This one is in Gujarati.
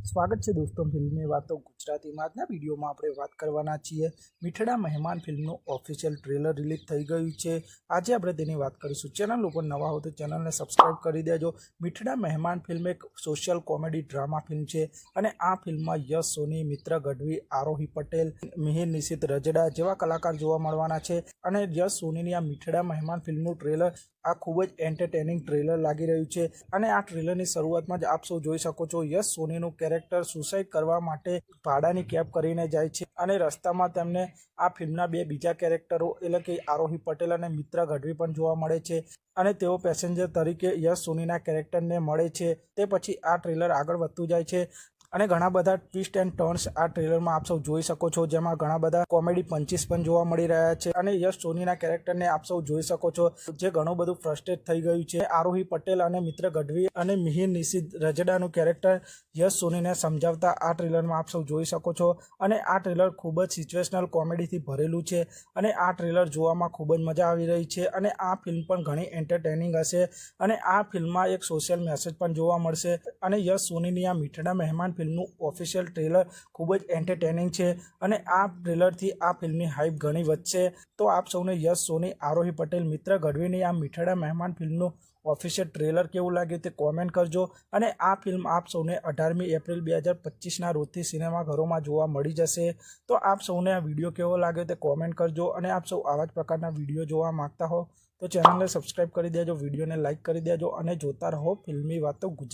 સ્વાગત છે દોસ્તો ફિલ્મની વાતો ગુજરાતીમાં। આજના વિડીયોમાં આપણે વાત કરવાના છીએ મીઠડા મહેમાન ફિલ્મનું ઓફિશિયલ ટ્રેલર રિલીઝ થઈ ગયું છે। આજે આપણે તેની વાત કરીશું। ચેનલ ઉપર નવા હો તો ચેનલને સબસ્ક્રાઇબ કરી દેજો। મીઠડા મહેમાન ફિલ્મ એક સોશિયલ કોમેડી ડ્રામા ફિલ્મ છે અને આ ફિલ્મમાં યશ સોની, મિત્ર ગઢવી, આરોહી પટેલ, મિહિર નિશિત રજડા જેવા કલાકાર જોવા મળવાના છે અને યશ સોનીની આ મીઠડા મહેમાન ફિલ્મનું ટ્રેલર આ ખૂબ જ એન્ટરટેનિંગ ટ્રેલર લાગી રહ્યું છે અને આ ટ્રેલરની શરૂઆતમાં જ આપ સૌ જોઈ શકો છો યશ સોનીનું કેરેક્ટર સુસાઇડ કરવા માટે ભાડાની કેબ કરીને જાય છે અને રસ્તામાં તેમને આ ફિલ્મના બે બીજા કેરેક્ટરો એટલે કે આરોહી પટેલ અને મિત્ર ગઢવી પણ જોવા મળે છે અને તેઓ પેસેન્જર તરીકે યશ સોનીના કેરેક્ટરને મળે છે। તે પછી આ ટ્રેલર આગળ વધતું જાય છે અને ઘણા બધા ટ્વિસ્ટ એન્ડ ટર્ન્સ આ ટ્રેલરમાં આપ સૌ જોઈ શકો છો, જેમાં ઘણા બધા કોમેડી પંચીસ પણ જોવા મળી રહ્યા છે અને યશ સોનીના કેરેક્ટરને આપ સૌ જોઈ શકો છો જે ઘણું બધું ફ્રસ્ટ્રેટ થઈ ગયું છે। આરોહી પટેલ અને મિત્ર ગઢવી અને મિહિર નિશિત રજડાનું કેરેક્ટર યશ સોનીને સમજાવતા આ ટ્રેલરમાં આપ સૌ જોઈ શકો છો અને આ ટ્રેલર ખૂબ જ સિચ્યુએશનલ કોમેડીથી ભરેલું છે અને આ ટ્રેલર જોવામાં ખૂબ જ મજા આવી રહી છે અને આ ફિલ્મ પણ ઘણી એન્ટરટેનિંગ હશે અને આ ફિલ્મમાં એક સોશિયલ મેસેજ પણ જોવા મળશે અને યશ સોનીની આ મીઠડા મહેમાન ફિલ્મનું ઓફિશિયલ ટ્રેલર ખૂબ જ એન્ટરટેનિંગ છે અને આ ટ્રેલરથી આ ફિલ્મની હાઇપ ઘણી વધશે। તો આપ સૌને યશ સોની, આરોહી પટેલ, મિત્ર ગઢવીની આ મીઠડા મહેમાન ફિલ્મનું ઓફિશિયલ ટ્રેલર કેવું લાગ્યું તે કોમેન્ટ કરજો અને આ ફિલ્મ આપ સૌને 18મી એપ્રિલ 2025ના રોજથી સિનેમાઘરોમાં જોવા મળી જશે। તો આપ સૌને આ વિડીયો કેવો લાગ્યો તે કોમેન્ટ કરજો અને આપ સૌ આવા જ પ્રકારના વિડીયો જોવા માંગતા હો તો ચેનલને સબસ્ક્રાઇબ કરી દેજો, વિડીયોને લાઇક કરી દેજો અને જોતા રહો ફિલ્મી વાતો ગુજરાતી।